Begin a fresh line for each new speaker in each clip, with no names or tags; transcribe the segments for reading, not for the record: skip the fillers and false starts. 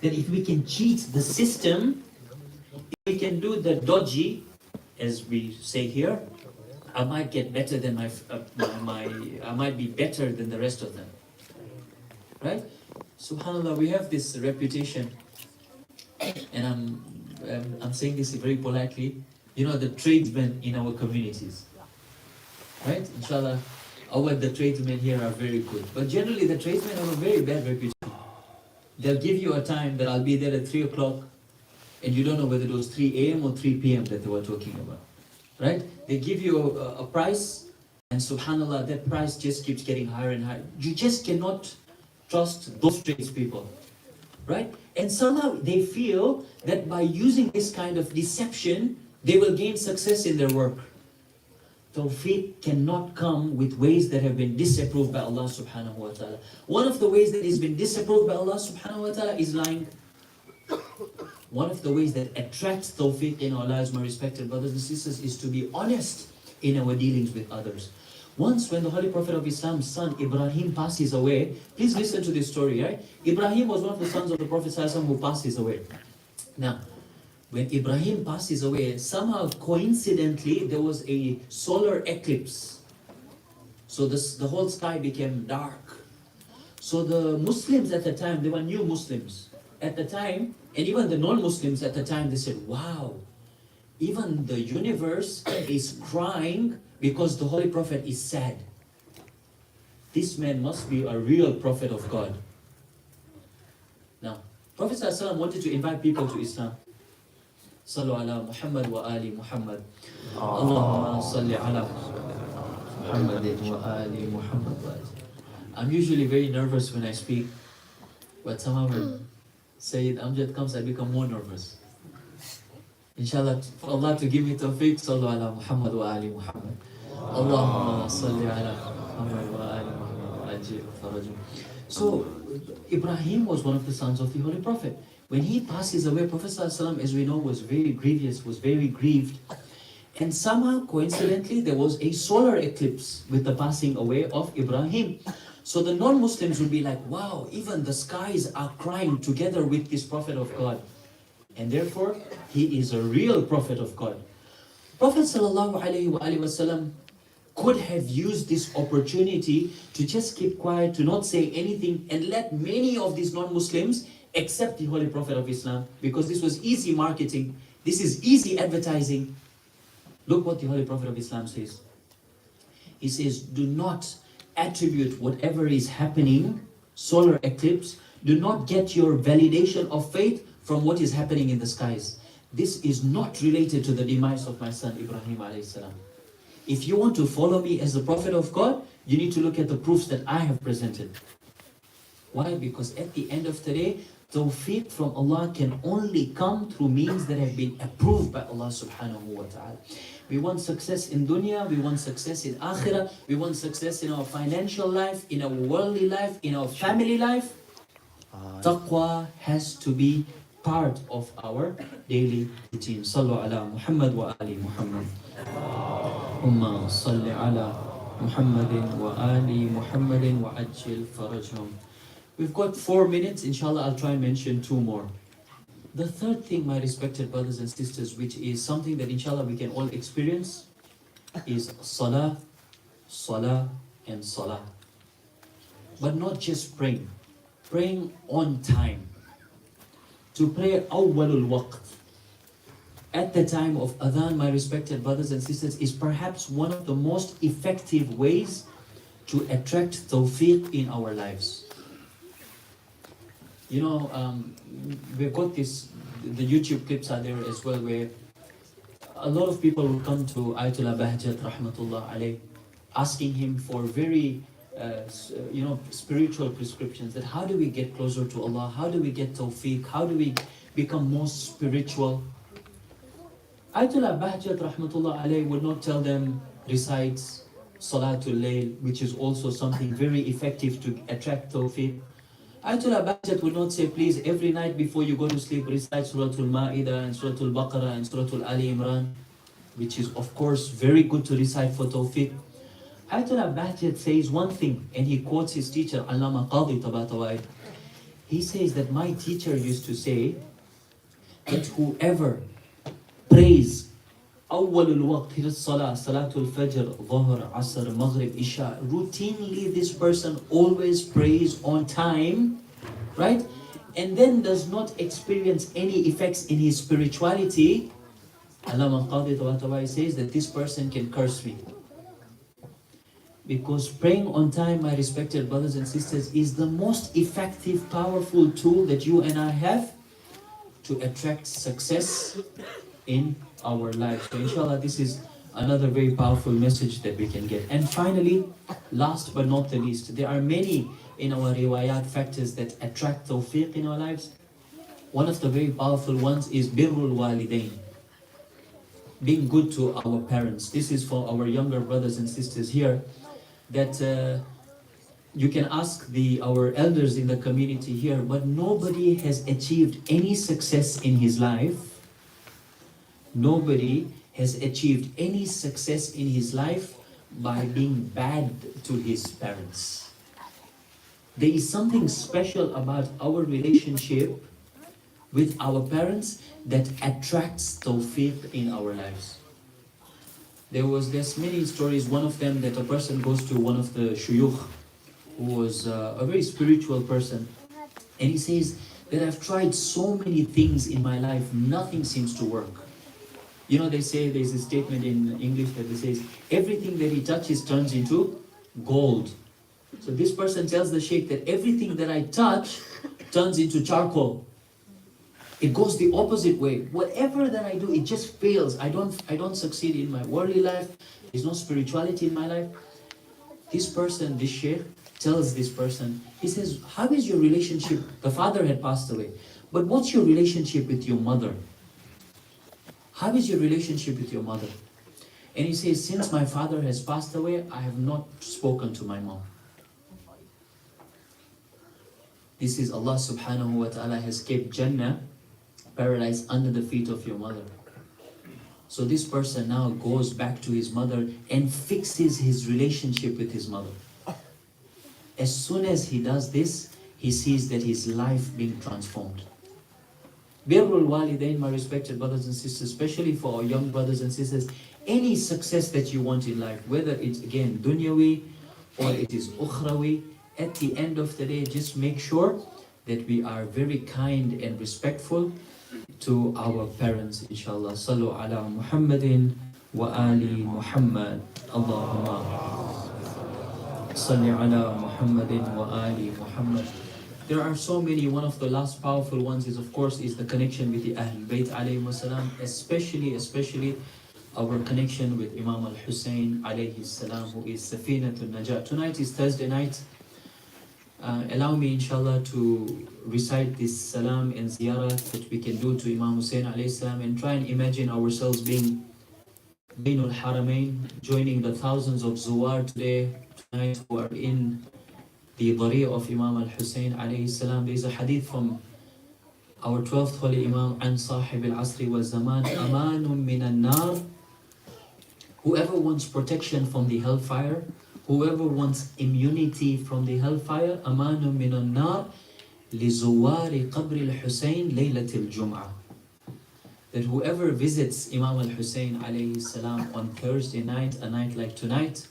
that if we can cheat the system, if we can do the dodgy, as we say here, I might get better than I might be better than the rest of them. Right? SubhanAllah, we have this reputation, and I'm saying this very politely, the tradesmen in our communities. Right? Inshallah, the tradesmen here are very good. But generally the tradesmen have a very bad reputation. They'll give you a time that I'll be there at 3 o'clock, and you don't know whether it was 3 a.m. or 3 p.m. that they were talking about. Right? They give you a price, and subhanAllah, that price just keeps getting higher and higher. You just cannot trust those tradespeople. Right? And somehow they feel that by using this kind of deception, they will gain success in their work. Tawfiq cannot come with ways that have been disapproved by Allah subhanahu wa ta'ala. One of the ways that has been disapproved by Allah subhanahu wa ta'ala is lying. One of the ways that attracts tawfiq in our lives, my respected brothers and sisters, is to be honest in our dealings with others. Once when the Holy Prophet of Islam's son Ibrahim passes away, please listen to this story, right? Ibrahim was one of the sons of the Prophet who passes away. Now, when Ibrahim passes away, somehow coincidentally there was a solar eclipse. So the whole sky became dark. So the Muslims at the time, they were new Muslims at the time, and even the non-Muslims at the time, they said, wow, even the universe is crying because the Holy Prophet is sad. This man must be a real prophet of God. Now, Prophet ﷺ wanted to invite people to Islam. Sallu ala Muhammad wa ali Muhammad. Allahumma salli ala Muhammad wa ali Muhammad. I'm usually very nervous when I speak, but somehow when Sayyid Amjad comes, I become more nervous. Inshallah, for Allah to give me tawfiq, sallu ala Muhammad wa ali Muhammad. Allahumma salli ala Muhammad wa ali Muhammad wa ajil farajum. So, Ibrahim was one of the sons of the Holy Prophet. When he passes away, Prophet ﷺ, as we know, was very grievous, was very grieved. And somehow, coincidentally, there was a solar eclipse with the passing away of Ibrahim. So the non-Muslims would be like, wow, even the skies are crying together with this Prophet of God. And therefore, he is a real Prophet of God. Prophet ﷺ could have used this opportunity to just keep quiet, to not say anything, and let many of these non-Muslims accept the Holy Prophet of Islam, because this was easy marketing, this is easy advertising. Look what the Holy Prophet of Islam says. He says, do not attribute whatever is happening, solar eclipse, do not get your validation of faith from what is happening in the skies. This is not related to the demise of my son Ibrahim alayhi salam. If you want to follow me as the Prophet of God, you need to look at the proofs that I have presented. Why? Because at the end of the day, tawfiq from Allah can only come through means that have been approved by Allah subhanahu wa ta'ala. We want success in dunya, we want success in akhirah, we want success in our financial life, in our worldly life, in our family life. Taqwa has to be part of our daily routine. Sallu ala Muhammad wa ali Muhammad. Umma salli ala Muhammadin wa ali Muhammadin wa ajil farajhum. We've got 4 minutes, inshallah I'll try and mention 2 more. The third thing, my respected brothers and sisters, which is something that inshallah we can all experience, is salah, salah and salah. But not just praying on time. To pray awwalul waqt, at the time of adhan, my respected brothers and sisters, is perhaps one of the most effective ways to attract tawfiq in our lives. You know, we've got the YouTube clips are there as well, where a lot of people will come to Ayatollah Bahjat rahmatullah alayh, asking him for very spiritual prescriptions, that how do we get closer to Allah, how do we get tawfiq, how do we become more spiritual. Ayatollah Bahjat rahmatullah alayh would not tell them recite Salatul Layl, which is also something very effective to attract tawfiq. Ayatollah Bahjat would not say, please, every night before you go to sleep, recite Suratul Ma'idah and Suratul Baqarah and Suratul Ali Imran, which is of course very good to recite for tawfiq. Ayatollah Bahjat says one thing, and he quotes his teacher, Allama Qadi Tabatawaid. He says that my teacher used to say that whoever prays أول الوقت هي الصلاة صلاة الفجر ظهر عصر maghrib isha, routinely this person always prays on time, right? And then does not experience any effects in his spirituality. Allah Qadi says that this person can curse me. Because praying on time, my respected brothers and sisters, is the most effective, powerful tool that you and I have to attract success in our lives. So inshallah, this is another very powerful message that we can get. And finally, last but not the least, there are many in our riwayat factors that attract tawfiq in our lives. One of the very powerful ones is birrul walidain, being good to our parents. This is for our younger brothers and sisters here, that you can ask our elders in the community here, but nobody has achieved any success in his life. Nobody has achieved any success in his life by being bad to his parents. There is something special about our relationship with our parents that attracts tawfiq in our lives. There's many stories. One of them, that a person goes to one of the shuyukh who was a very spiritual person, and he says that I've tried so many things in my life, nothing seems to work. You know, they say, there's a statement in English that says everything that he touches turns into gold. So this person tells the sheikh that everything that I touch turns into charcoal. It goes the opposite way. Whatever that I do, it just fails. I don't succeed in my worldly life. There's no spirituality in my life. This person, this sheikh, tells this person, he says, how is your relationship? The father had passed away. But what's your relationship with your mother? How is your relationship with your mother? And he says, since my father has passed away, I have not spoken to my mom. This is Allah subhanahu wa ta'ala has kept Jannah, paradise, under the feet of your mother. So this person now goes back to his mother and fixes his relationship with his mother. As soon as he does this, he sees that his life being transformed. Birrul walidain, my respected brothers and sisters, especially for our young brothers and sisters, any success that you want in life, whether it's again dunyawi or it is ukhrawi, at the end of the day, just make sure that we are very kind and respectful to our parents, inshallah. Sallu ala Muhammadin wa ali Muhammad. Allahumma salli ala Muhammadin wa ali Muhammad. There are so many. One of the last powerful ones is, of course, is the connection with the Ahlul Bayt alayhi wasalam, especially our connection with Imam Al-Hussein alayhi salam, who is Safinatul Najat. Tonight is Thursday night. Allow me, inshallah, to recite this salam and ziyarah that we can do to Imam Hussein alayhi salam, and try and imagine ourselves being Bainul Haramain, joining the thousands of Zuwar tonight who are in the Dari of Imam Al-Hussein alayhi salam. There is a hadith from our 12th Holy Imam, An Sahib al-Asri wa Zaman, Amanun minan nar. Whoever wants protection from the hellfire, whoever wants immunity from the hellfire, Amanun minan nar, li zuwari qabri al-Hussein laylatil Jum'ah. That whoever visits Imam Al-Hussein alayhi salam on Thursday night, a night like tonight,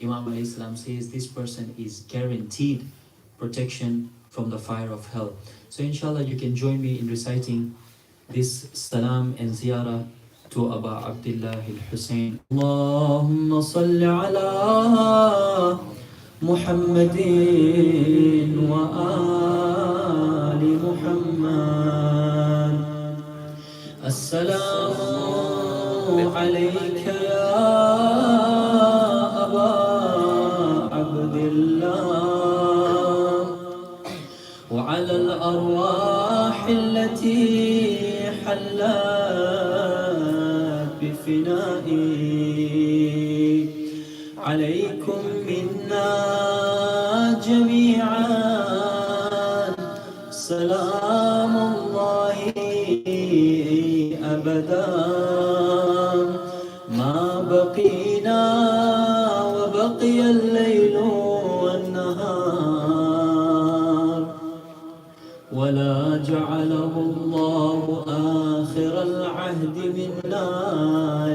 Imam alayhi salam says this person is guaranteed protection from the fire of hell. So inshallah, you can join me in reciting this salam and ziyarah to Aba Abdullah al-Hussein. Allahumma salli ala Muhammadin wa ali Muhammad. Assalamu alayka ya Aba Abdullah wa ala al-arwah allati hallat bifina'i alaykum minna jami'an salamullahi abadan ma baqina wa baqiya al-laylu wan-nahar ولا جعله الله آخر العهد منا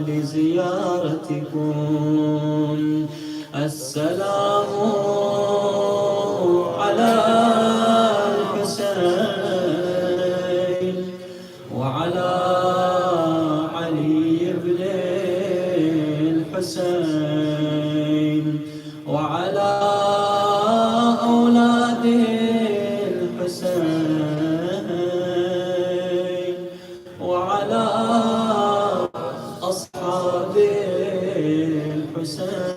لزيارتكم. السلام على الحسين وعلى علي بن الحسين وعلى أولاد الحسين وعلى أصحاب الحسين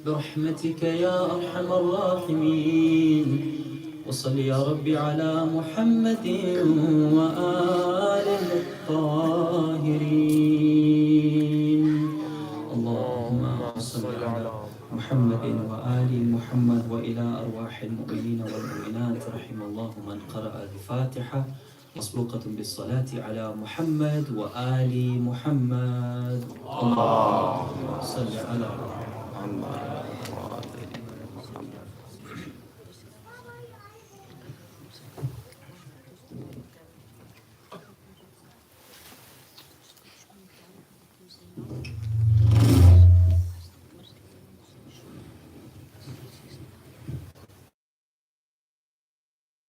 برحمتك يا أرحم الراحمين. وصل يا ربي على محمد وآله الطاهرين. اللهم صل على محمد وآل محمد وإلى أرواح المؤمنين والمؤمنات رحم الله من قرأ الفاتحة مسبوقة بالصلاة على محمد وآل محمد. اللهم صل على